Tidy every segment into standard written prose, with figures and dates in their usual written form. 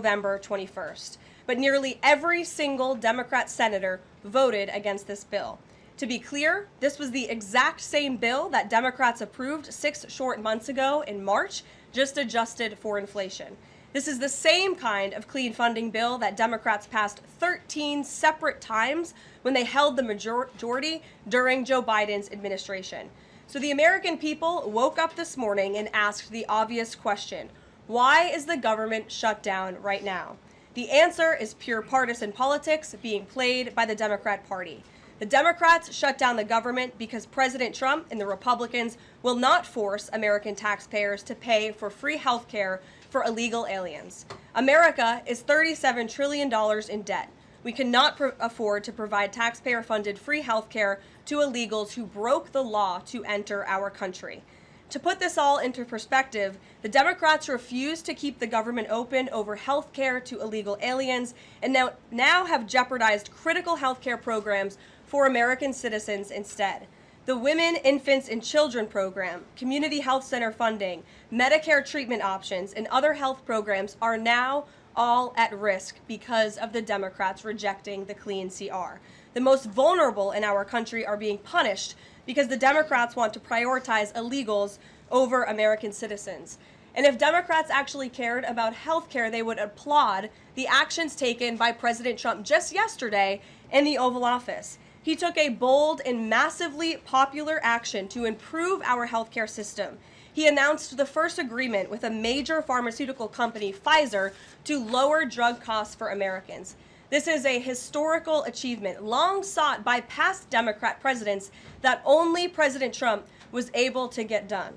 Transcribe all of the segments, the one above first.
November 21st. But nearly every single Democrat senator voted against this bill. To be clear, this was the exact same bill that Democrats approved 6 short months ago in March, just adjusted for inflation. This is the same kind of clean funding bill that Democrats passed 13 separate times when they held the majority during Joe Biden's administration. So the American people woke up this morning and asked the obvious question: why is the government shut down right now? The answer is pure partisan politics being played by the Democrat Party. The Democrats shut down the government because President Trump and the Republicans will not force American taxpayers to pay for free health care for illegal aliens. America is $37 trillion in debt. We cannot afford to provide taxpayer-funded free health care to illegals who broke the law to enter our country. To put this all into perspective, the Democrats refused to keep the government open over health care to illegal aliens and now have jeopardized critical health care programs for American citizens instead. The Women, Infants, and Children program, community health center funding, Medicare treatment options, and other health programs are now all at risk because of the Democrats rejecting the Clean CR. The most vulnerable in our country are being punished because the Democrats want to prioritize illegals over American citizens. And if Democrats actually cared about health care, they would applaud the actions taken by President Trump just yesterday in the Oval Office. He took a bold and massively popular action to improve our healthcare system. He announced the first agreement with a major pharmaceutical company, Pfizer, to lower drug costs for Americans. This is a historical achievement long sought by past Democrat presidents that only President Trump was able to get done.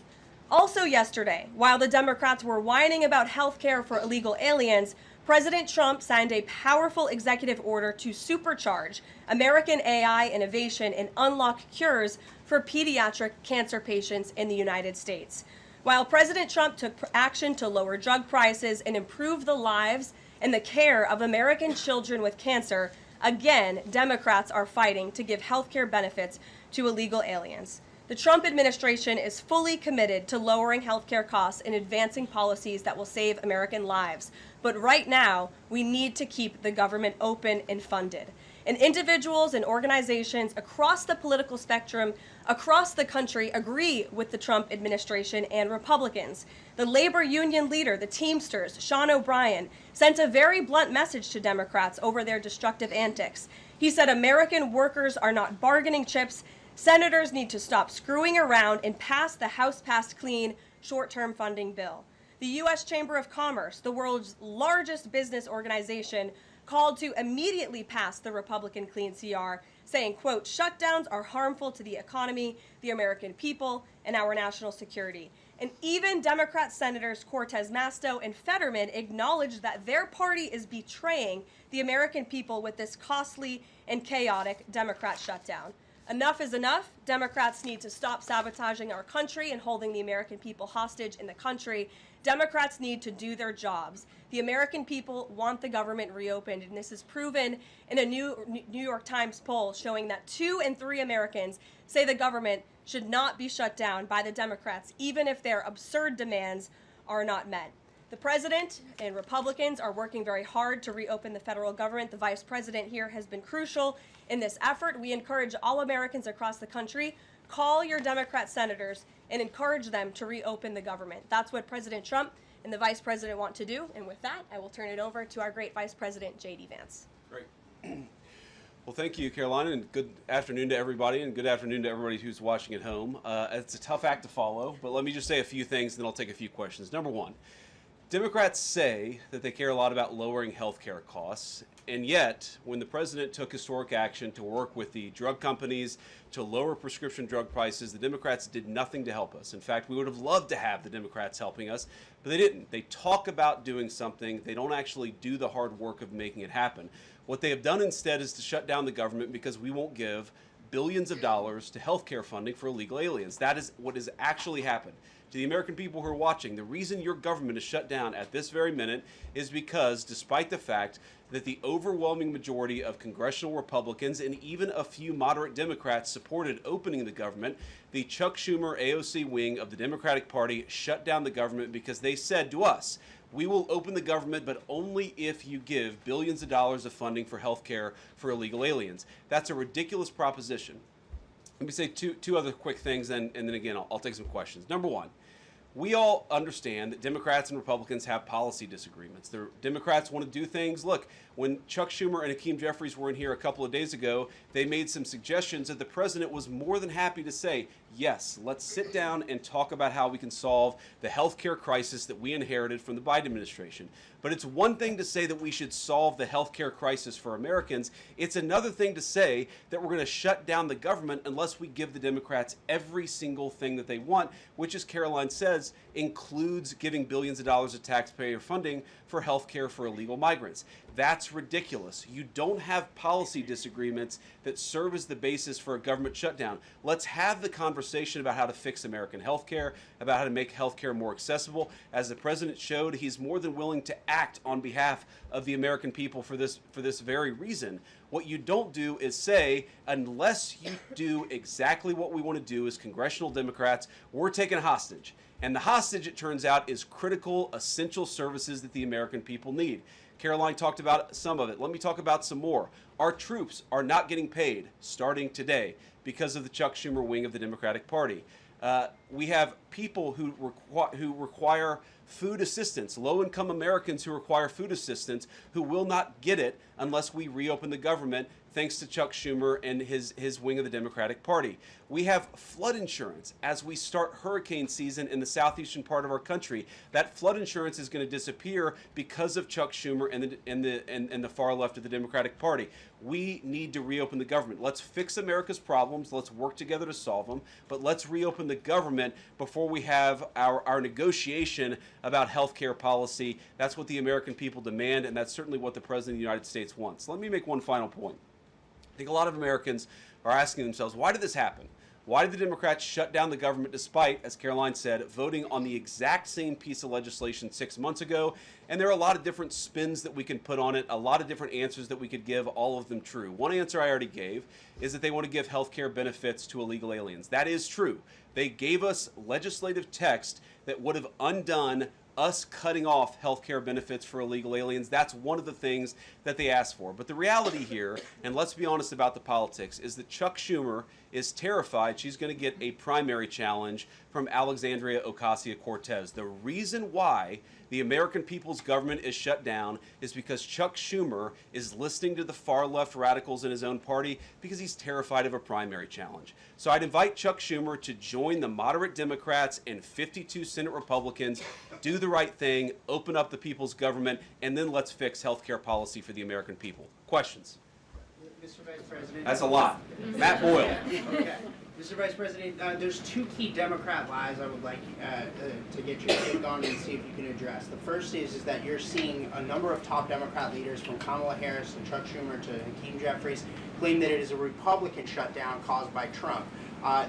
Also yesterday, while the Democrats were whining about health care for illegal aliens, President Trump signed a powerful executive order to supercharge American AI innovation and unlock cures for pediatric cancer patients in the United States. While President Trump took action to lower drug prices and improve the lives and the care of American children with cancer, again, Democrats are fighting to give health care benefits to illegal aliens. The Trump administration is fully committed to lowering healthcare costs and advancing policies that will save American lives. But right now, we need to keep the government open and funded. And individuals and organizations across the political spectrum, across the country, agree with the Trump administration and Republicans. The labor union leader, the Teamsters, Sean O'Brien, sent a very blunt message to Democrats over their destructive antics. He said American workers are not bargaining chips. Senators need to stop screwing around and pass the House-passed clean short-term funding bill. The U.S. Chamber of Commerce, the world's largest business organization, called to immediately pass the Republican Clean CR, saying, quote, shutdowns are harmful to the economy, the American people, and our national security. And even Democrat Senators Cortez Masto and Fetterman acknowledged that their party is betraying the American people with this costly and chaotic Democrat shutdown. Enough is enough. Democrats need to stop sabotaging our country and holding the American people hostage in the country. Democrats need to do their jobs. The American people want the government reopened, and this is proven in a New York Times poll showing that 2 in 3 Americans say the government should not be shut down by the Democrats, even if their absurd demands are not met. The president and Republicans are working very hard to reopen the federal government. The vice president here has been crucial in this effort. We encourage all Americans across the country, call your Democrat senators and encourage them to reopen the government. That's what President Trump and the vice president want to do. And with that, I will turn it over to our great vice president, J.D. Vance. Great. Well, thank you, Carolina, and good afternoon to everybody, and good afternoon to everybody who's watching at home. It's a tough act to follow, but let me just say a few things, and then I'll take a few questions. Number one, Democrats say that they care a lot about lowering health care costs, and yet, when the president took historic action to work with the drug companies to lower prescription drug prices, the Democrats did nothing to help us. In fact, we would have loved to have the Democrats helping us, but they didn't. They talk about doing something. They don't actually do the hard work of making it happen. What they have done instead is to shut down the government because we won't give billions of dollars to health care funding for illegal aliens. That is what has actually happened. To the American people who are watching, the reason your government is shut down at this very minute is because, despite the fact that the overwhelming majority of congressional Republicans and even a few moderate Democrats supported opening the government, the Chuck Schumer AOC wing of the Democratic Party shut down the government because they said to us, We will open the government, but only if you give billions of dollars of funding for health care for illegal aliens. That's a ridiculous proposition. Let me say two other quick things, and then again, I'll take some questions. Number one, we all understand that Democrats and Republicans have policy disagreements. The Democrats want to do things. Look, when Chuck Schumer and Hakeem Jeffries were in here a couple of days ago, they made some suggestions that the president was more than happy to say, yes, let's sit down and talk about how we can solve the healthcare crisis that we inherited from the Biden administration. But it's one thing to say that we should solve the healthcare crisis for Americans. It's another thing to say that we're going to shut down the government unless we give the Democrats every single thing that they want, which, as Caroline says, includes giving billions of dollars of taxpayer funding for health care for illegal migrants. That's ridiculous. You don't have policy disagreements that serve as the basis for a government shutdown. Let's have the conversation about how to fix American health care, about how to make health care more accessible. As the president showed, he's more than willing to act on behalf of the American people for this very reason. What you don't do is say, unless you do exactly what we want to do as congressional Democrats, we're taking hostage. And the hostage, it turns out, is critical, essential services that the American people need. Caroline talked about some of it. Let me talk about some more. Our troops are not getting paid starting today because of the Chuck Schumer wing of the Democratic Party. We have people who require food assistance, low-income Americans who require food assistance, who will not get it unless we reopen the government, thanks to Chuck Schumer and his wing of the Democratic Party. We have flood insurance as we start hurricane season in the southeastern part of our country. That flood insurance is going to disappear because of Chuck Schumer and the far left of the Democratic Party. We need to reopen the government. Let's fix America's problems. Let's work together to solve them. But let's reopen the government before we have our negotiation about health care policy. That's what the American people demand, and that's certainly what the President of the United States wants. Let me make one final point. I think a lot of Americans are asking themselves, why did this happen? Why did the Democrats shut down the government despite, as Caroline said, voting on the exact same piece of legislation 6 months ago? And there are a lot of different spins that we can put on it, a lot of different answers that we could give, all of them true. One answer I already gave is that they want to give health care benefits to illegal aliens. That is true. They gave us legislative text that would have undone us cutting off health care benefits for illegal aliens. That's one of the things that they asked for. But the reality here, and let's be honest about the politics, is that Chuck Schumer is terrified she's going to get a primary challenge from Alexandria Ocasio-Cortez. The reason why the American people's government is shut down is because Chuck Schumer is listening to the far left radicals in his own party because he's terrified of a primary challenge. So I'd invite Chuck Schumer to join the moderate Democrats and 52 Senate Republicans, do the right thing, open up the people's government, and then let's fix health care policy for the American people. Questions? Mr. Vice President. That's a lot. Matt Boyle. Okay. Mr. Vice President, there's two key Democrat lies I would like to get your take on and see if you can address. The first is that you're seeing a number of top Democrat leaders, from Kamala Harris to Chuck Schumer to Hakeem Jeffries, claim that it is a Republican shutdown caused by Trump.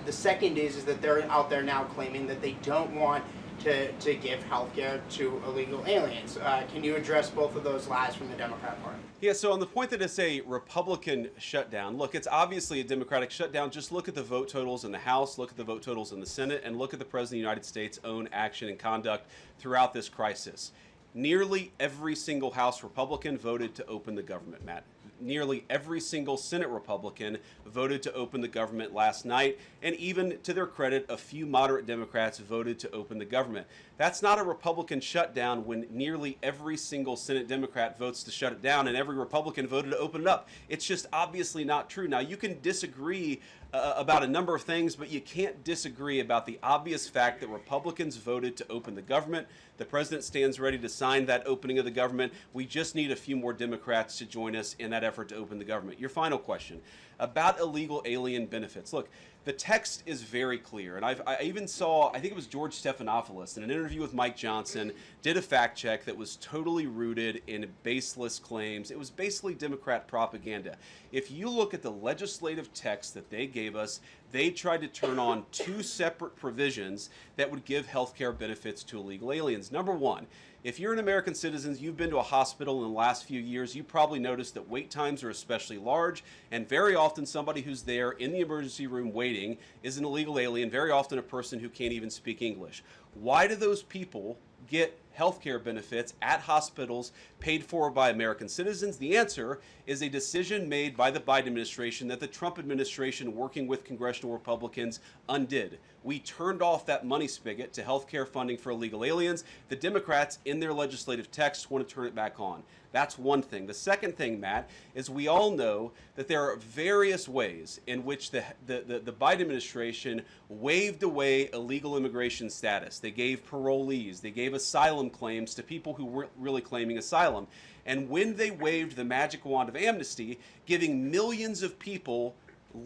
The second is that they're out there now claiming that they don't want to give health care to illegal aliens. Can you address both of those lies from the Democrat Party? Yeah, so on the point that it's a Republican shutdown, look, it's obviously a Democratic shutdown. Just look at the vote totals in the House, look at the vote totals in the Senate, and look at the President of the United States' own action and conduct throughout this crisis. Nearly every single House Republican voted to open the government, Matt. Nearly every single Senate Republican voted to open the government last night, and even to their credit, a few moderate Democrats voted to open the government. That's not a Republican shutdown when nearly every single Senate Democrat votes to shut it down and every Republican voted to open it up. It's just obviously not true. Now, you can disagree about a number of things, but you can't disagree about the obvious fact that Republicans voted to open the government. The president stands ready to sign that opening of the government. We just need a few more Democrats to join us in that effort to open the government. Your final question about illegal alien benefits. Look, the text is very clear, and I even saw, I think it was George Stephanopoulos in an interview with Mike Johnson, did a fact check that was totally rooted in baseless claims. It was basically Democrat propaganda. If you look at the legislative text that they gave us, they tried to turn on two separate provisions that would give health care benefits to illegal aliens. Number one, if you're an American citizen, you've been to a hospital in the last few years, you probably noticed that wait times are especially large, and very often somebody who's there in the emergency room waiting is an illegal alien, very often a person who can't even speak English. Why do those people get healthcare benefits at hospitals paid for by American citizens? The answer is a decision made by the Biden administration that the Trump administration, working with congressional Republicans, undid. We turned off that money spigot to healthcare funding for illegal aliens. The Democrats, in their legislative text, want to turn it back on. That's one thing. The second thing, Matt, is we all know that there are various ways in which the Biden administration waved away illegal immigration status. They gave parolees, they gave asylum claims to people who weren't really claiming asylum. And when they waved the magic wand of amnesty, giving millions of people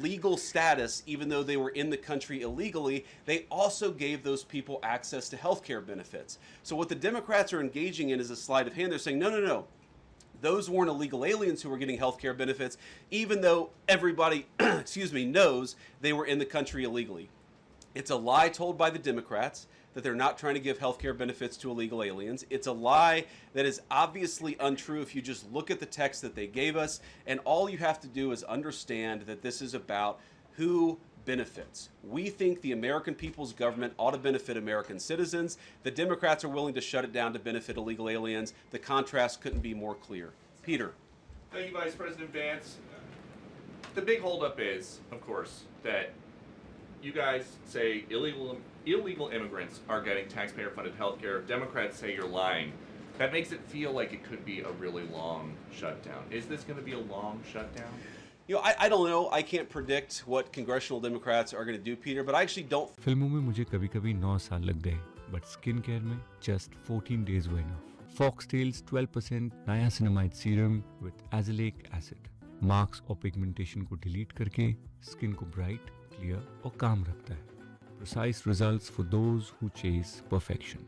legal status even though they were in the country illegally, they also gave those people access to health care benefits. So what the Democrats are engaging in is a sleight of hand. They're saying, no, no, no. Those weren't illegal aliens who were getting health care benefits, even though everybody, knows they were in the country illegally. It's a lie told by the Democrats that they're not trying to give health care benefits to illegal aliens. It's a lie that is obviously untrue if you just look at the text that they gave us, and all you have to do is understand that this is about who benefits. We think the American people's government ought to benefit American citizens. The Democrats are willing to shut it down to benefit illegal aliens. The contrast couldn't be more clear. Peter. Thank you, Vice President Vance. The big holdup is, of course, that you guys say illegal immigrants are getting taxpayer-funded health care. Democrats say you're lying. That makes it feel like it could be a really long shutdown. Is this going to be a long shutdown? You know, I don't know. I can't predict what congressional Democrats are going to do, Peter, but I actually don't. फिल्मों में मुझे कभी-कभी 9 साल लग गए, but skin care में just 14 days were enough. Foxtail's 12% niacinamide serum with azelaic acid marks और pigmentation को delete करके skin को bright, clear और calm रखता है. Precise results for those who chase perfection.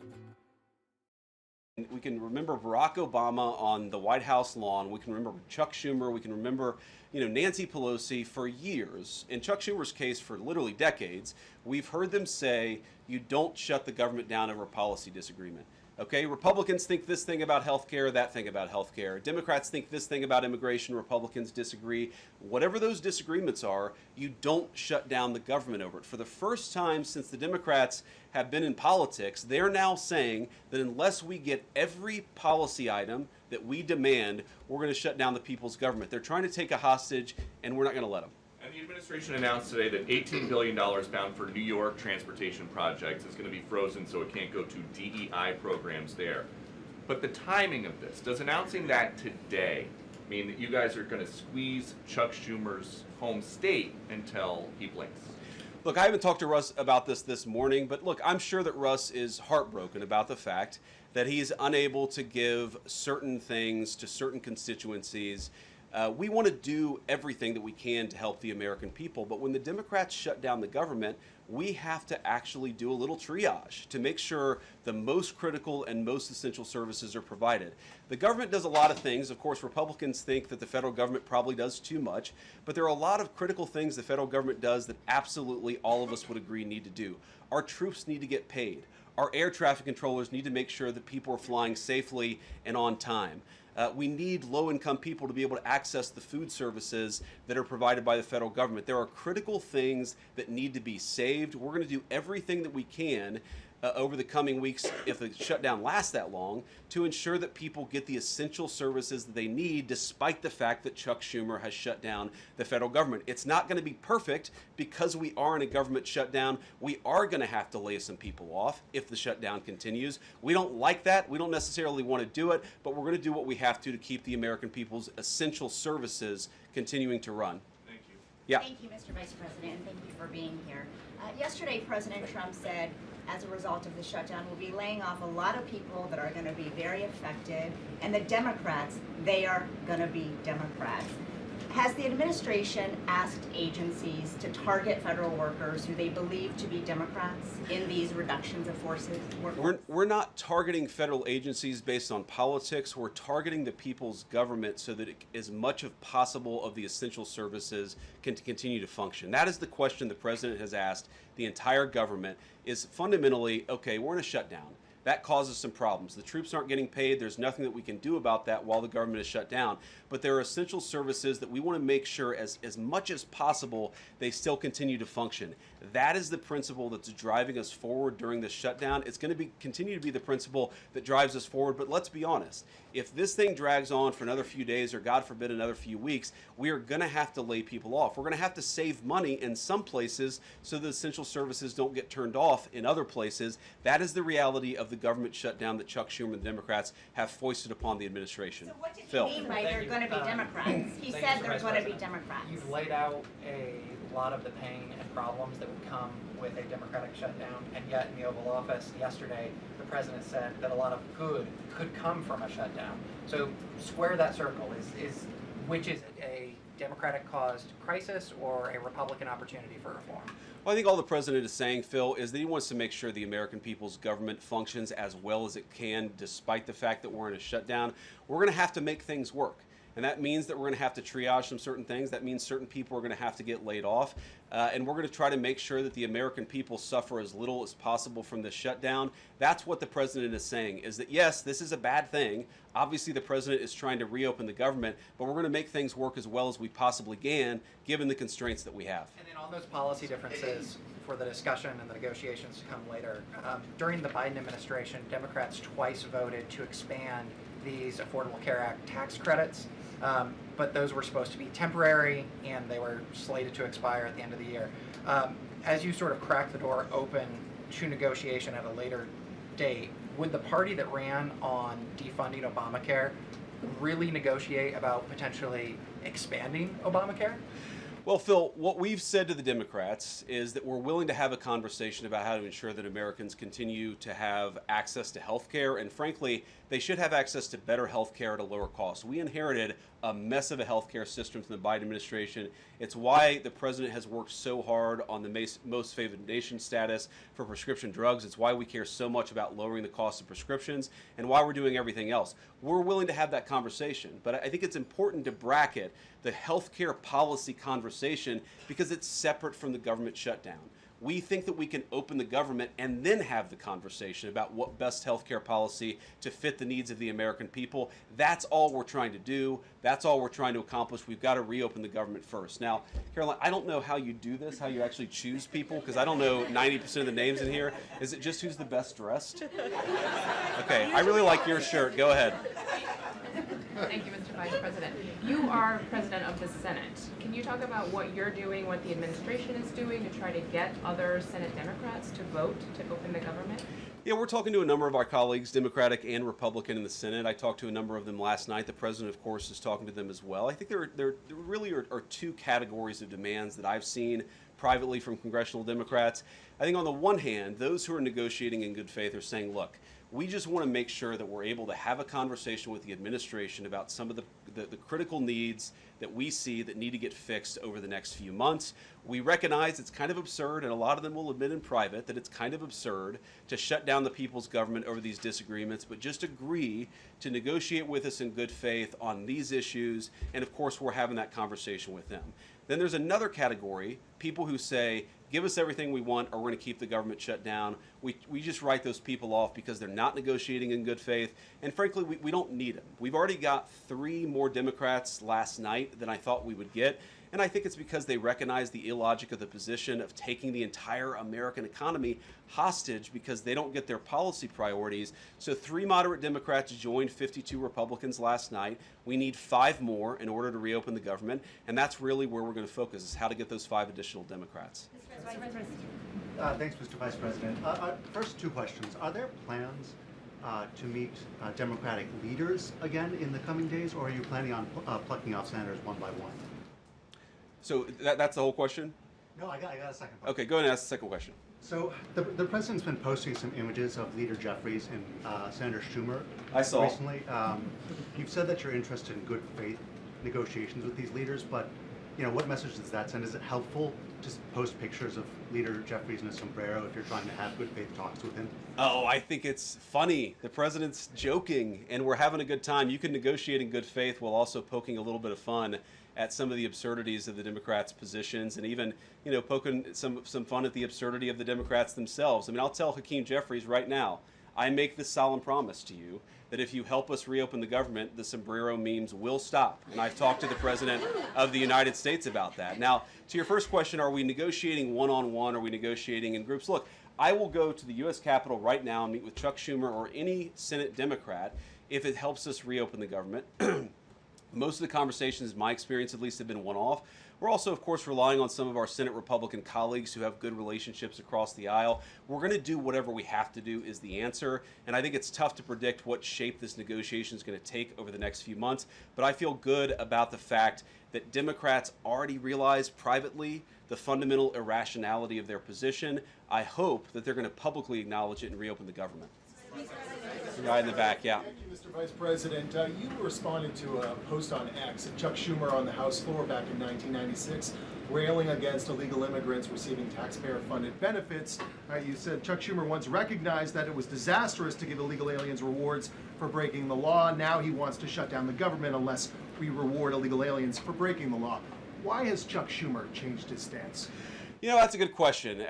We can remember Barack Obama on the White House lawn. We can remember Chuck Schumer. We can remember, Nancy Pelosi for years. In Chuck Schumer's case, for literally decades, we've heard them say, you don't shut the government down over a policy disagreement. Okay, Republicans think this thing about health care, that thing about health care. Democrats think this thing about immigration, Republicans disagree. Whatever those disagreements are, you don't shut down the government over it. For the first time since the Democrats have been in politics, they're now saying that unless we get every policy item that we demand, we're going to shut down the people's government. They're trying to take a hostage, and we're not going to let them. And the administration announced today that $18 billion bound for New York transportation projects is going to be frozen so it can't go to DEI programs there. But the timing of this, does announcing that today mean that you guys are going to squeeze Chuck Schumer's home state until he blinks? Look, I haven't talked to Russ about this morning, but look, I'm sure that Russ is heartbroken about the fact that he's unable to give certain things to certain constituencies. We want to do everything that we can to help the American people, but when the Democrats shut down the government, we have to actually do a little triage to make sure the most critical and most essential services are provided. The government does a lot of things. Of course, Republicans think that the federal government probably does too much, but there are a lot of critical things the federal government does that absolutely all of us would agree need to do. Our troops need to get paid. Our air traffic controllers need to make sure that people are flying safely and on time. We need low-income people to be able to access the food services that are provided by the federal government. There are critical things that need to be saved. We're going to do everything that we can over the coming weeks, if the shutdown lasts that long, to ensure that people get the essential services that they need, despite the fact that Chuck Schumer has shut down the federal government. It's not going to be perfect because we are in a government shutdown. We are going to have to lay some people off if the shutdown continues. We don't like that. We don't necessarily want to do it, but we're going to do what we have to keep the American people's essential services continuing to run. Thank you. Yeah. Thank you, Mr. Vice President, and thank you for being here. Yesterday, President Trump said, as a result of the shutdown, we'll be laying off a lot of people that are going to be very effective, and the Democrats, they are going to be Democrats. Has the administration asked agencies to target federal workers who they believe to be Democrats in these reductions of forces? We're not targeting federal agencies based on politics. We're targeting the people's government so that as much as possible of the essential services can continue to function. That is the question the president has asked the entire government, is fundamentally, okay, we're in a shutdown. That causes some problems. The troops aren't getting paid. There's nothing that we can do about that while the government is shut down. But there are essential services that we want to make sure as much as possible they still continue to function. That is the principle that's driving us forward during this shutdown. It's going to continue to be the principle that drives us forward. But let's be honest. If this thing drags on for another few days or, God forbid, another few weeks, we are going to have to lay people off. We're going to have to save money in some places so the essential services don't get turned off in other places. That is the reality of the government shutdown that Chuck Schumer and the Democrats have foisted upon the administration. So what did Phil. he mean by they're going to be Democrats? He Thank said you, they're Vice going to be President. Democrats. You've laid out a lot of the pain and problems that would come with a Democratic shutdown, and yet in the Oval Office yesterday, the President said that a lot of good could come from a shutdown. So square that circle. Which is it, a Democratic-caused crisis or a Republican opportunity for reform? Well, I think all the president is saying, Phil, is that he wants to make sure the American people's government functions as well as it can, despite the fact that we're in a shutdown. We're going to have to make things work. And that means that we're going to have to triage some certain things. That means certain people are going to have to get laid off. And we're going to try to make sure that the American people suffer as little as possible from this shutdown. That's what the president is saying, is that, yes, this is a bad thing. Obviously, the president is trying to reopen the government, but we're going to make things work as well as we possibly can, given the constraints that we have. And then on those policy differences for the discussion and the negotiations to come later, during the Biden administration, Democrats twice voted to expand these Affordable Care Act tax credits. But those were supposed to be temporary, and they were slated to expire at the end of the year. As you sort of crack the door open to negotiation at a later date, would the party that ran on defunding Obamacare really negotiate about potentially expanding Obamacare? Well, Phil, what we've said to the Democrats is that we're willing to have a conversation about how to ensure that Americans continue to have access to health care, and frankly, they should have access to better health care at a lower cost. We inherited a mess of a health care system from the Biden administration. It's why the president has worked so hard on the most favored nation status for prescription drugs. It's why we care so much about lowering the cost of prescriptions and why we're doing everything else. We're willing to have that conversation, but I think it's important to bracket the healthcare policy conversation because it's separate from the government shutdown. We think that we can open the government and then have the conversation about what best healthcare policy to fit the needs of the American people. That's all we're trying to do. That's all we're trying to accomplish. We've got to reopen the government first. Now, Caroline, I don't know how you do this, how you actually choose people, because I don't know 90% of the names in here. Is it just who's the best dressed? Okay, I really like your shirt. Go ahead. Thank you, Mr. Vice President. You are President of the Senate. Can you talk about what you're doing, what the administration is doing to try to get other Senate Democrats to vote to open the government? Yeah, we're talking to a number of our colleagues, Democratic and Republican, in the Senate. I talked to a number of them last night. The president, of course, is talking to them as well. I think there really are two categories of demands that I've seen privately from congressional Democrats. I think on the one hand, those who are negotiating in good faith are saying, look, we just want to make sure that we're able to have a conversation with the administration about some of the critical needs that we see that need to get fixed over the next few months. We recognize it's kind of absurd, and a lot of them will admit in private that it's kind of absurd to shut down the people's government over these disagreements, but just agree to negotiate with us in good faith on these issues, and of course we're having that conversation with them. Then there's another category, people who say, give us everything we want or we're going to keep the government shut down. We just write those people off because they're not negotiating in good faith. And frankly, we don't need them. We've already got 3 more Democrats last night than I thought we would get. And I think it's because they recognize the illogic of the position of taking the entire American economy hostage because they don't get their policy priorities. So 3 moderate Democrats joined 52 Republicans last night. We need 5 more in order to reopen the government. And that's really where we're going to focus, is how to get those 5 additional Democrats. Thanks, Mr. Vice President. First 2 questions. Are there plans to meet Democratic leaders again in the coming days, or are you planning on plucking off senators one by one? So that's the whole question? No, I got a second question. Okay, go ahead and ask the second question. So the president's been posting some images of Leader Jeffries and Senator Schumer. I saw. Recently. You've said that you're interested in good faith negotiations with these leaders, but what message does that send? Is it helpful to post pictures of Leader Jeffries in a sombrero if you're trying to have good faith talks with him? Oh, I think it's funny. The president's joking, and we're having a good time. You can negotiate in good faith while also poking a little bit of fun at some of the absurdities of the Democrats' positions, and even poking some fun at the absurdity of the Democrats themselves. I mean, I'll tell Hakeem Jeffries right now, I make this solemn promise to you that if you help us reopen the government, the sombrero memes will stop. And I've talked to the President of the United States about that. Now, to your first question, are we negotiating one-on-one? Are we negotiating in groups? Look, I will go to the U.S. Capitol right now and meet with Chuck Schumer or any Senate Democrat if it helps us reopen the government. Most of the conversations, in my experience at least, have been one-off. We're also, of course, relying on some of our Senate Republican colleagues who have good relationships across the aisle. We're going to do whatever we have to do is the answer. And I think it's tough to predict what shape this negotiation is going to take over the next few months. But I feel good about the fact that Democrats already realize privately the fundamental irrationality of their position. I hope that they're going to publicly acknowledge it and reopen the government. The guy in the back, yeah. Thank you, Mr. Vice President. You responded to a post on X of Chuck Schumer on the House floor back in 1996, railing against illegal immigrants receiving taxpayer-funded benefits. You said Chuck Schumer once recognized that it was disastrous to give illegal aliens rewards for breaking the law. Now he wants to shut down the government unless we reward illegal aliens for breaking the law. Why has Chuck Schumer changed his stance? You know, that's a good question.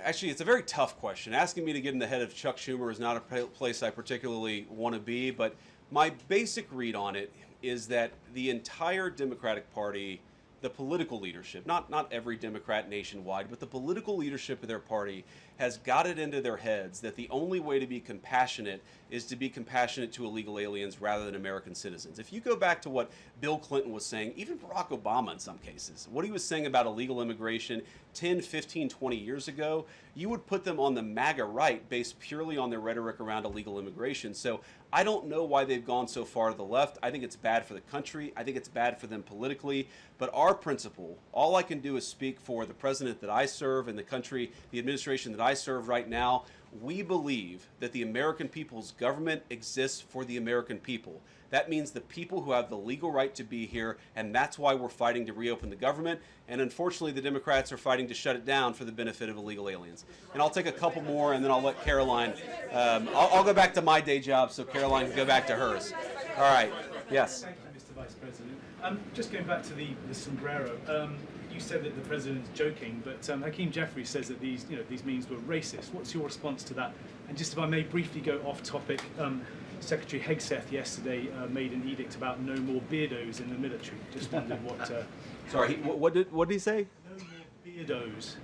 Actually, it's a very tough question. Asking me to get in the head of Chuck Schumer is not a place I particularly want to be, but my basic read on it is that the entire Democratic Party, the political leadership, not every Democrat nationwide, but the political leadership of their party has got it into their heads that the only way to be compassionate is to be compassionate to illegal aliens rather than American citizens. If you go back to what Bill Clinton was saying, even Barack Obama in some cases, what he was saying about illegal immigration 10, 15, 20 years ago, you would put them on the MAGA right based purely on their rhetoric around illegal immigration. So I don't know why they've gone so far to the left. I think it's bad for the country. I think it's bad for them politically. But our principle, all I can do is speak for the president that I serve and the country, the administration that I serve right now. We believe that the American people's government exists for the American people. That means the people who have the legal right to be here, and that's why we're fighting to reopen the government. And unfortunately, the Democrats are fighting to shut it down for the benefit of illegal aliens. And I'll take a couple more, and then I'll let Caroline. I'll go back to my day job, so Caroline can go back to hers. All right. Yes. Thank you, Mr. Vice President. Just going back to the sombrero. You said that the president's joking, but Hakeem Jeffries says that these memes were racist. What's your response to that? And just if I may briefly go off topic, Secretary Hegseth yesterday made an edict about no more beardos in the military. Just wondered what. Sorry, what did he say? No more beardos.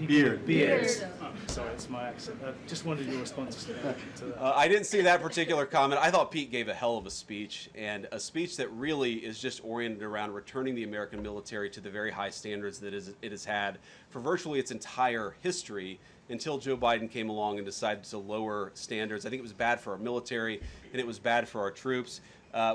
Beards. Oh, sorry, it's my accent. Just wondered your response to that. I didn't see that particular comment. I thought Pete gave a hell of a speech, and a speech that really is just oriented around returning the American military to the very high standards that it has had for virtually its entire history until Joe Biden came along and decided to lower standards. I think it was bad for our military, and it was bad for our troops.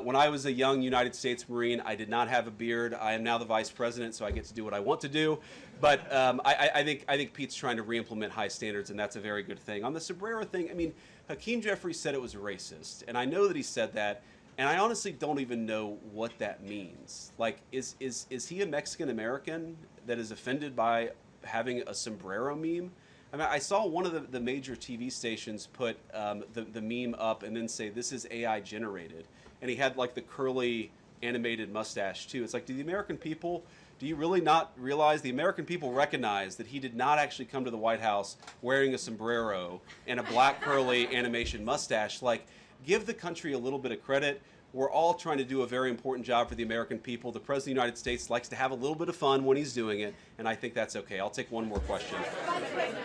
When I was a young United States Marine, I did not have a beard. I am now the vice president, so I get to do what I want to do. But I think Pete's trying to re-implement high standards, and that's a very good thing. On the sombrero thing, I mean, Hakeem Jeffries said it was racist, and I know that he said that, and I honestly don't even know what that means. Like, is he a Mexican American that is offended by having a sombrero meme? I mean, I saw one of the major TV stations put the meme up and then say, this is AI generated. And he had like the curly animated mustache too. It's like, do you really not realize the American people recognize that he did not actually come to the White House wearing a sombrero and a black curly animation mustache? Like, give the country a little bit of credit. We're all trying to do a very important job for the American people. The President of the United States likes to have a little bit of fun when he's doing it, and I think that's okay. I'll take one more question.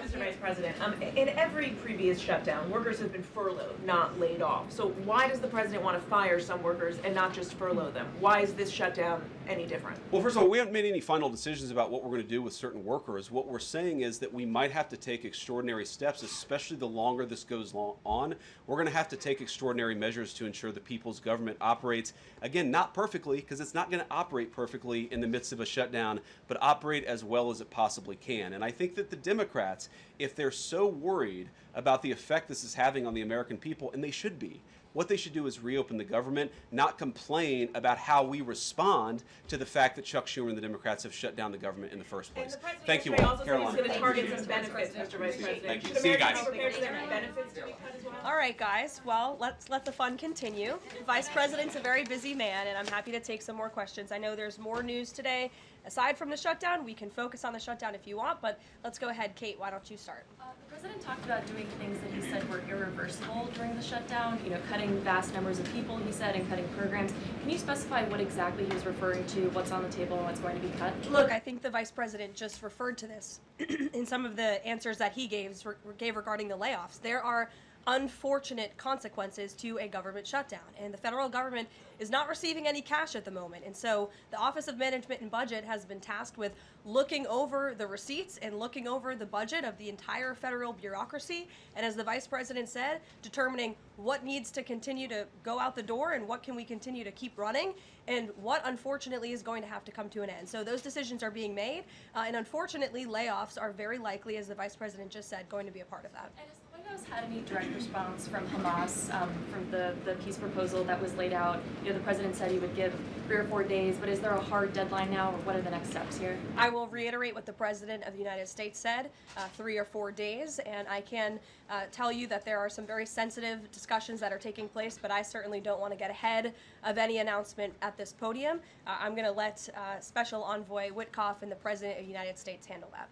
Mr. Vice President, in every previous shutdown, workers have been furloughed, not laid off. So why does the President want to fire some workers and not just furlough them? Why is this shutdown any different? Well, first of all, we haven't made any final decisions about what we're going to do with certain workers. What we're saying is that we might have to take extraordinary steps, especially the longer this goes on. We're going to have to take extraordinary measures to ensure the people's government operates, again, not perfectly, because it's not going to operate perfectly in the midst of a shutdown, but operate as well as it possibly can. And I think that the Democrats, if they're so worried about the effect this is having on the American people, and they should be, what they should do is reopen the government, not complain about how we respond to the fact that Chuck Schumer and the Democrats have shut down the government in the first place. Thank you all. Caroline. Going to target some benefits, Mr. Vice President. Thank you. Should See you guys. Americans prepare for their benefits to be cut as well? All right, guys. Well, let's let the fun continue. The Vice President's a very busy man, and I'm happy to take some more questions. I know there's more news today. Aside from the shutdown, we can focus on the shutdown if you want, but let's go ahead. Kate, why don't you start? The president talked about doing things that he said were irreversible during the shutdown, cutting vast numbers of people, he said, and cutting programs. Can you specify what exactly he was referring to, what's on the table, and what's going to be cut? Look, I think the vice president just referred to this in some of the answers that he gave regarding the layoffs. There are unfortunate consequences to a government shutdown, and the federal government is not receiving any cash at the moment. And so the Office of Management and Budget has been tasked with looking over the receipts and looking over the budget of the entire federal bureaucracy, and as the vice president said, determining what needs to continue to go out the door and what can we continue to keep running, and what unfortunately is going to have to come to an end. So those decisions are being made, and unfortunately layoffs are very likely, as the vice president just said, going to be a part of that. And has the White House had any direct response from Hamas, from the peace proposal that was laid out? The president said he would give 3 or 4 days, but is there a hard deadline now, or what are the next steps here? I will reiterate what the President of the United States said, 3 or 4 days, and I can tell you that there are some very sensitive discussions that are taking place, but I certainly don't want to get ahead of any announcement at this podium. I'm going to let Special Envoy Witkoff and the President of the United States handle that.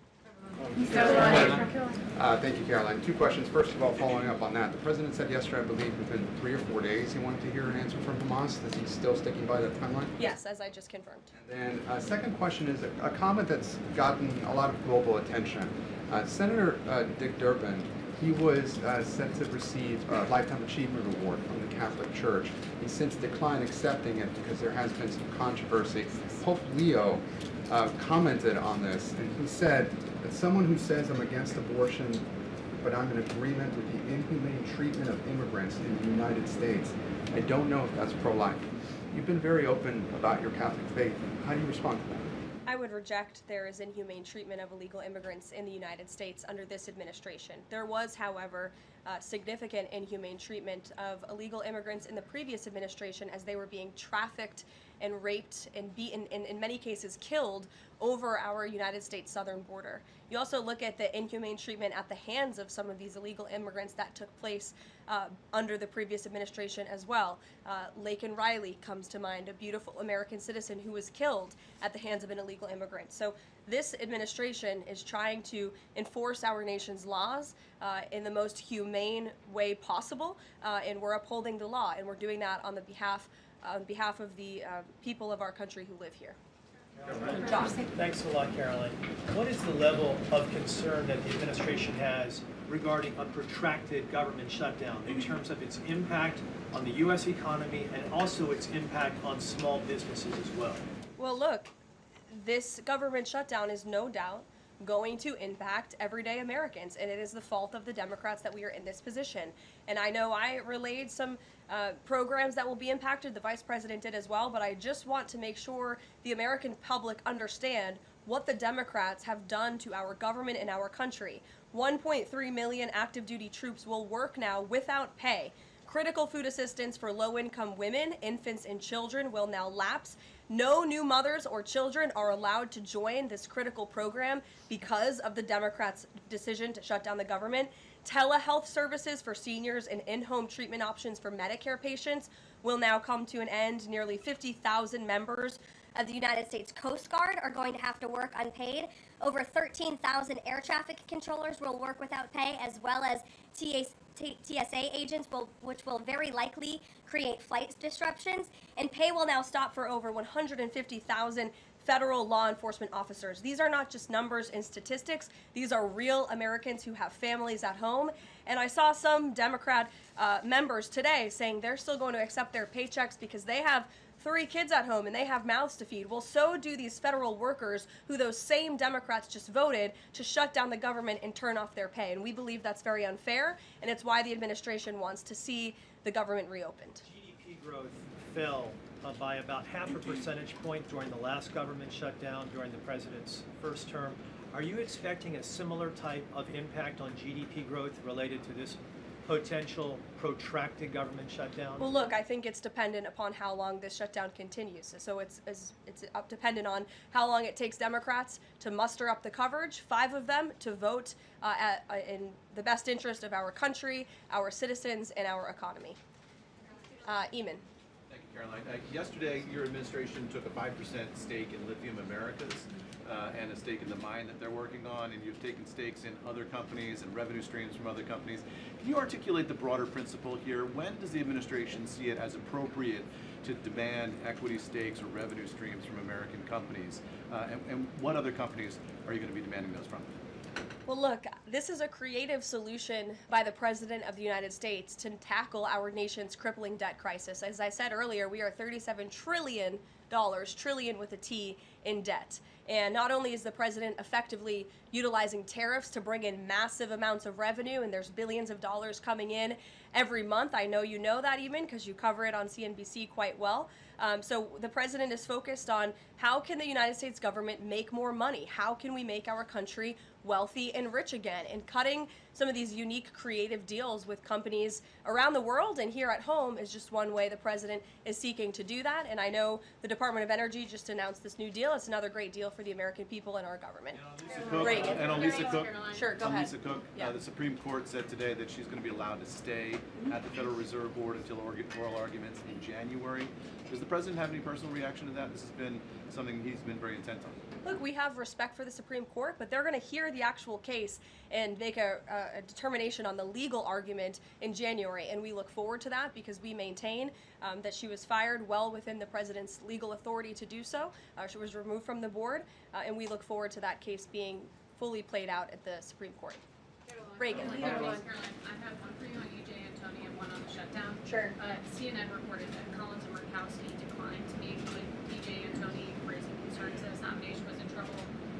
Thank you, Caroline. 2 questions. First of all, following up on that, the president said yesterday, I believe, within 3 or 4 days he wanted to hear an answer from Hamas. Is he still sticking by that timeline? Yes, as I just confirmed. And then second question is a comment that's gotten a lot of global attention. Senator Dick Durbin, he was set to receive a Lifetime Achievement Award from the Catholic Church. He's since declined accepting it because there has been some controversy. Pope Leo commented on this, and he said that someone who says I'm against abortion, but I'm in agreement with the inhumane treatment of immigrants in the United States, I don't know if that's pro-life. You've been very open about your Catholic faith. How do you respond to that? I would reject there is inhumane treatment of illegal immigrants in the United States under this administration. There was, however, significant inhumane treatment of illegal immigrants in the previous administration as they were being trafficked and raped and beaten, and in many cases killed, over our United States southern border. You also look at the inhumane treatment at the hands of some of these illegal immigrants that took place under the previous administration as well. Laken Riley comes to mind, a beautiful American citizen who was killed at the hands of an illegal immigrant. So this administration is trying to enforce our nation's laws in the most humane way possible, and we're upholding the law, and we're doing that on behalf of the people of our country who live here. Josh. Thanks a lot, Caroline. What is the level of concern that the administration has regarding a protracted government shutdown in terms of its impact on the U.S. economy and also its impact on small businesses as well? Well, look, this government shutdown is no doubt going to impact everyday Americans, and it is the fault of the Democrats that we are in this position. And I know I relayed some programs that will be impacted, the Vice President did as well, but I just want to make sure the American public understand what the Democrats have done to our government and our country. 1.3 million active duty troops will work now without pay. Critical food assistance for low-income women, infants, and children will now lapse. No new mothers or children are allowed to join this critical program because of the Democrats' decision to shut down the government. Telehealth services for seniors and in-home treatment options for Medicare patients will now come to an end. Nearly 50,000 members of the United States Coast Guard are going to have to work unpaid. Over 13,000 air traffic controllers will work without pay, as well as TSA agents, which will very likely create flight disruptions. And pay will now stop for over 150,000 federal law enforcement officers. These are not just numbers and statistics. These are real Americans who have families at home. And I saw some Democrat members today saying they're still going to accept their paychecks because they have 3 kids at home and they have mouths to feed. Well, so do these federal workers who those same Democrats just voted to shut down the government and turn off their pay. And we believe that's very unfair, and it's why the administration wants to see the government reopened. GDP growth fell by about 0.5 percentage point during the last government shutdown during the president's first term. Are you expecting a similar type of impact on GDP growth related to this potential protracted government shutdown? Well, look, I think it's dependent upon how long this shutdown continues. So it's dependent on how long it takes Democrats to muster up the coverage, 5 of them, to vote in the best interest of our country, our citizens, and our economy. Eamon. Thank you, Caroline. Yesterday, your administration took a 5% stake in Lithium Americas and a stake in the mine that they're working on, and you've taken stakes in other companies and revenue streams from other companies. Can you articulate the broader principle here? When does the administration see it as appropriate to demand equity stakes or revenue streams from American companies? And what other companies are you going to be demanding those from? Well, look, this is a creative solution by the President of the United States to tackle our nation's crippling debt crisis. As I said earlier, we are $37 trillion, trillion with a T, in debt. And not only is the president effectively utilizing tariffs to bring in massive amounts of revenue, and there's billions of dollars coming in every month. I know you know that even because you cover it on CNBC quite well. So the president is focused on how can the United States government make more money? How can we make our country wealthy and rich again? And cutting some of these unique creative deals with companies around the world and here at home is just one way the president is seeking to do that. And I know the Department of Energy just announced this new deal. It's another great deal for the American people and our government. And on Lisa Cook, Sure, go ahead. Lisa Cook, Yeah. the Supreme Court said today that she's going to be allowed to stay at the Federal Reserve Board until oral arguments in January. Does the president have any personal reaction to that? This has been something he's been very intent on. Look, we have respect for the Supreme Court, but they're going to hear the actual case and make a determination on the legal argument in January. And we look forward to that because we maintain that she was fired well within the president's legal authority to do so. She was removed from the board, and we look forward to that case being fully played out at the Supreme Court. Reagan. Caroline, I have one for you on EJ Antoni and one on the shutdown. Sure. CNN reported that Collins and Murkowski declined to meet with EJ Antoni, raising concerns that his nomination was in trouble.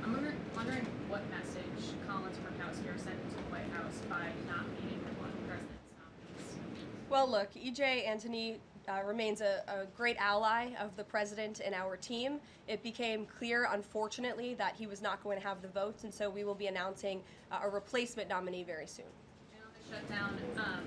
I'm wondering what message Collins and Murkowski are sending to the White House by not meeting with one of the president's nominees. Well, look, EJ Antoni remains a great ally of the president and our team. It became clear, unfortunately, that he was not going to have the votes, and so we will be announcing a replacement nominee very soon. And on the shutdown,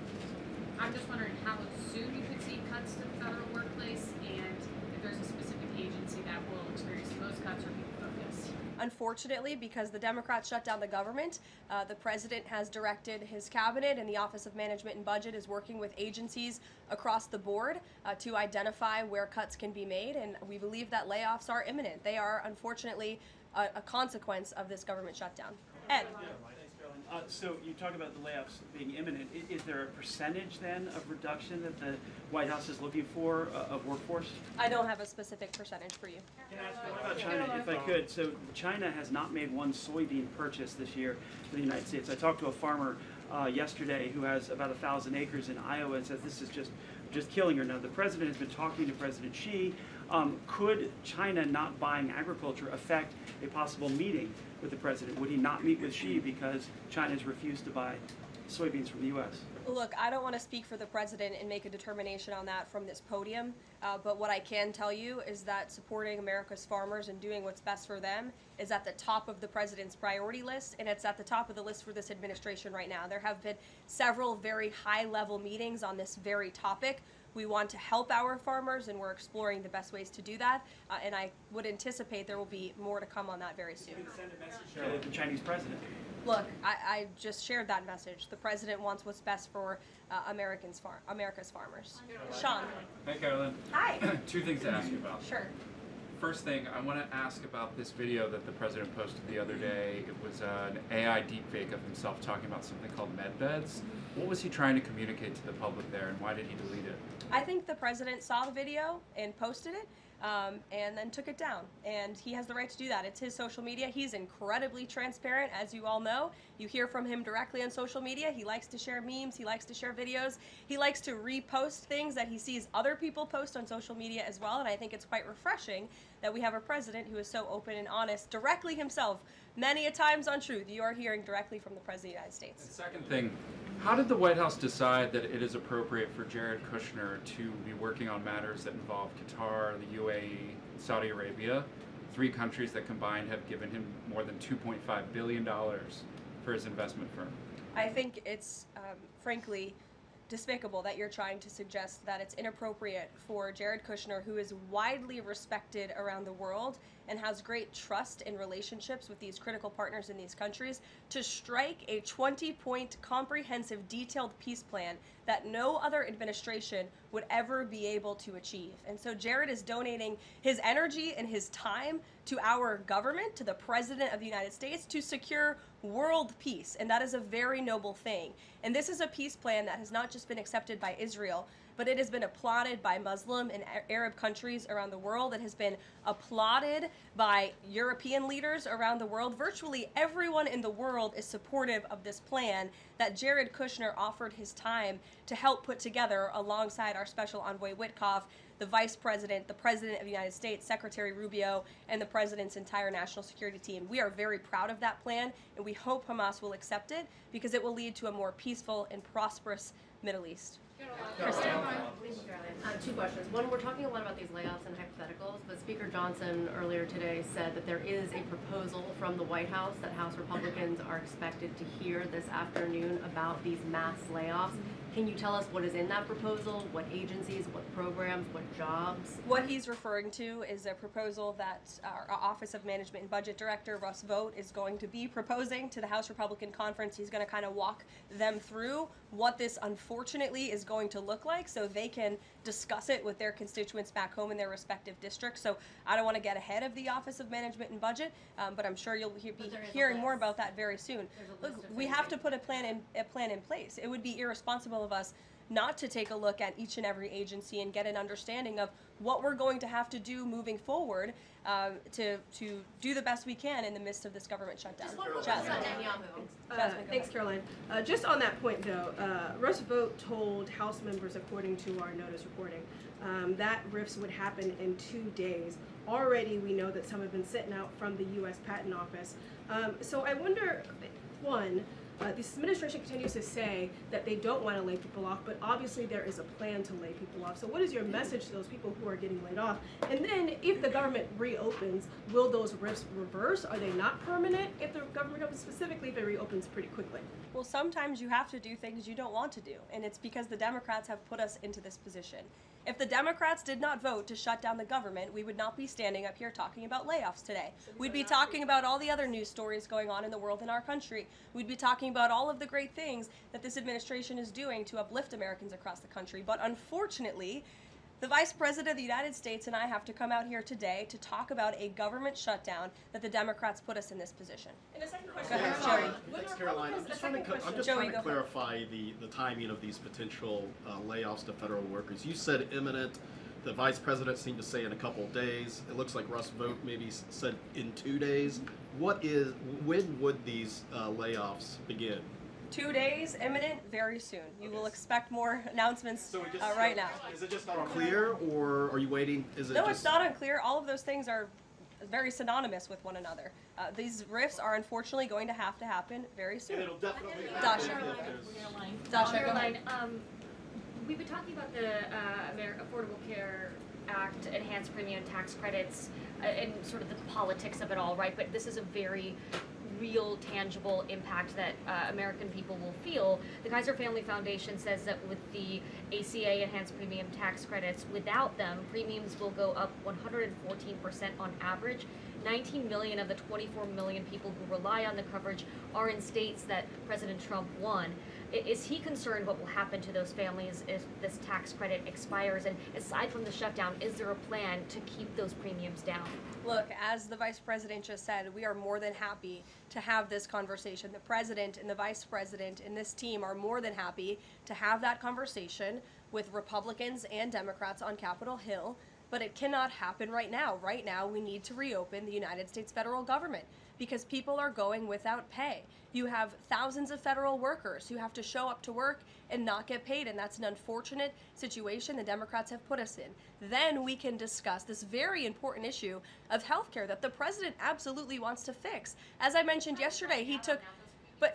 I'm just wondering how soon you could see cuts to the federal workplace, and if there's a specific agency that will experience the most cuts or be focused. Unfortunately, because the Democrats shut down the government, the president has directed his cabinet, and the Office of Management and Budget is working with agencies across the board to identify where cuts can be made, and we believe that layoffs are imminent. They are, unfortunately, a consequence of this government shutdown. Ed. So you talk about the layoffs being imminent. Is there a percentage then of reduction that the White House is looking for of workforce? I don't have a specific percentage for you. What about China, if I could? So China has not made one soybean purchase this year for the United States. I talked to a farmer yesterday who has about 1,000 acres in Iowa and says this is just killing her. Now, the president has been talking to President Xi. Could China not buying agriculture affect a possible meeting with the president? Would he not meet with Xi because China has refused to buy soybeans from the U.S.? Look, I don't want to speak for the president and make a determination on that from this podium, but what I can tell you is that supporting America's farmers and doing what's best for them is at the top of the president's priority list, and it's at the top of the list for this administration right now. There have been several very high-level meetings on this very topic. We want to help our farmers, and we're exploring the best ways to do that, and I would anticipate there will be more to come on that very soon. The Chinese president. Look, I just shared that message. The president wants what's best for America's farmers. Sean. Hi, Carolyn. Hi. Two things to ask you about. Sure. First thing, I want to ask about this video that the president posted the other day. It was an AI deepfake of himself talking about something called medbeds. What was he trying to communicate to the public there, and why did he delete it? I think the president saw the video and posted it, and then took it down. And he has the right to do that. It's his social media. He's incredibly transparent, as you all know. You hear from him directly on social media. He likes to share memes. He likes to share videos. He likes to repost things that he sees other people post on social media as well. And I think it's quite refreshing that we have a president who is so open and honest directly himself, many a times on Truth. You are hearing directly from the President of the United States. And second thing, how did the White House decide that it is appropriate for Jared Kushner to be working on matters that involve Qatar, the UAE, Saudi Arabia, three countries that combined have given him more than $2.5 billion for his investment firm? I think it's, frankly, despicable that you're trying to suggest that it's inappropriate for Jared Kushner, who is widely respected around the world and has great trust in relationships with these critical partners in these countries, to strike a 20-point comprehensive detailed peace plan that no other administration would ever be able to achieve. And so Jared is donating his energy and his time to our government, to the President of the United States, to secure world peace. And that is a very noble thing. And this is a peace plan that has not just been accepted by Israel, but it has been applauded by Muslim and Arab countries around the world. It has been applauded by European leaders around the world. Virtually everyone in the world is supportive of this plan that Jared Kushner offered his time to help put together alongside our special envoy Witkoff, the Vice President, the President of the United States, Secretary Rubio, and the President's entire national security team. We are very proud of that plan, and we hope Hamas will accept it because it will lead to a more peaceful and prosperous Middle East. Kristen. Two questions. One, we're talking a lot about these layoffs and hypotheticals, but Speaker Johnson earlier today said that there is a proposal from the White House that House Republicans are expected to hear this afternoon about these mass layoffs. Can you tell us what is in that proposal? What agencies, what programs, what jobs? What he's referring to is a proposal that our Office of Management and Budget Director, Russ Vought, is going to be proposing to the House Republican Conference. He's going to kind of walk them through what this unfortunately is going to look like so they can discuss it with their constituents back home in their respective districts. So I don't want to get ahead of the Office of Management and Budget, but I'm sure you'll be hearing more about that very soon. Look, we have to put a plan in place. It would be irresponsible of us not to take a look at each and every agency and get an understanding of what we're going to have to do moving forward to do the best we can in the midst of this government shutdown. Thanks, Caroline. Just on that point, though, Russ Vought told House members, according to our notice reporting, that RIFs would happen in 2 days. Already, we know that some have been sent out from the U.S. Patent Office. So I wonder, one, this administration continues to say that they don't want to lay people off, but obviously there is a plan to lay people off. So what is your message to those people who are getting laid off? And then if the government reopens, will those RIFs reverse? Are they not permanent if the government reopens, specifically if it reopens pretty quickly? Well, sometimes you have to do things you don't want to do, and it's because the Democrats have put us into this position. If the Democrats did not vote to shut down the government, we would not be standing up here talking about layoffs today. We'd be talking about all the other news stories going on in the world in our country. We'd be talking about all of the great things that this administration is doing to uplift Americans across the country. But unfortunately, the Vice President of the United States and I have to come out here today to talk about a government shutdown that the Democrats put us in this position. And the second question, Go ahead, Joey. Thanks, Caroline. I'm just trying to clarify the timing of these potential layoffs to federal workers. You said imminent. The Vice President seemed to say in a couple of days. It looks like Russ Vought maybe said in 2 days. When would these layoffs begin? 2 days, imminent, very soon. You will expect more announcements right now. Is it just unclear, or are you waiting? No, it's not unclear. All of those things are very synonymous with one another. These RIFs are unfortunately going to happen very soon. And it'll definitely Dasha. Caroline, we've been talking about the Affordable Care Act, enhanced premium tax credits, and sort of the politics of it all, right? But this is a very real, tangible impact that American people will feel. The Kaiser Family Foundation says that with the ACA enhanced premium tax credits, without them, premiums will go up 114% on average. 19 million of the 24 million people who rely on the coverage are in states that President Trump won. Is he concerned what will happen to those families if this tax credit expires? And aside from the shutdown, is there a plan to keep those premiums down? Look, as the Vice President just said, we are more than happy to have this conversation. The President and the Vice President and this team are more than happy to have that conversation with Republicans and Democrats on Capitol Hill, but it cannot happen right now. Right now, we need to reopen the United States federal government because people are going without pay. You have thousands of federal workers who have to show up to work and not get paid, and that's an unfortunate situation the Democrats have put us in. Then we can discuss this very important issue of healthcare that the president absolutely wants to fix. As I mentioned yesterday, he took...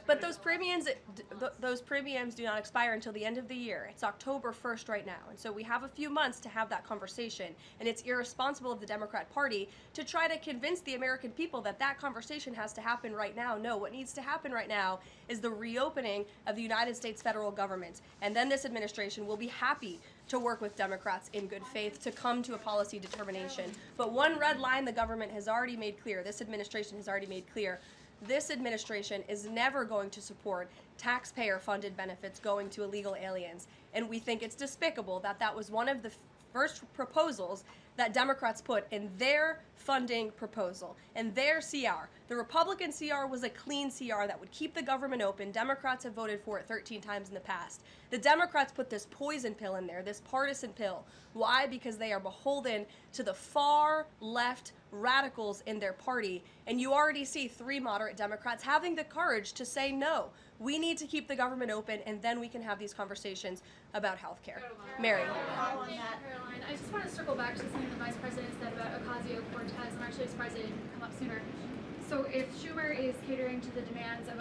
But those premiums do not expire until the end of the year. It's October 1st right now. And so we have a few months to have that conversation. And it's irresponsible of the Democrat Party to try to convince the American people that that conversation has to happen right now. No, what needs to happen right now is the reopening of the United States federal government. And then this administration will be happy to work with Democrats in good faith to come to a policy determination. But one red line the government has already made clear, this administration has already made clear, this administration is never going to support taxpayer-funded benefits going to illegal aliens. And we think it's despicable that that was one of the first proposals that Democrats put in their funding proposal, in their CR. The Republican CR was a clean CR that would keep the government open. Democrats have voted for it 13 times in the past. The Democrats put this poison pill in there, this partisan pill. Why? Because they are beholden to the far left radicals in their party. And you already see 3 moderate Democrats having the courage to say no. We need to keep the government open, and then we can have these conversations about health care. Mary. Thank you, Caroline. I just want to circle back to something the Vice President said about Ocasio-Cortez. I'm actually surprised it didn't come up sooner. So if Schumer is catering to the demands of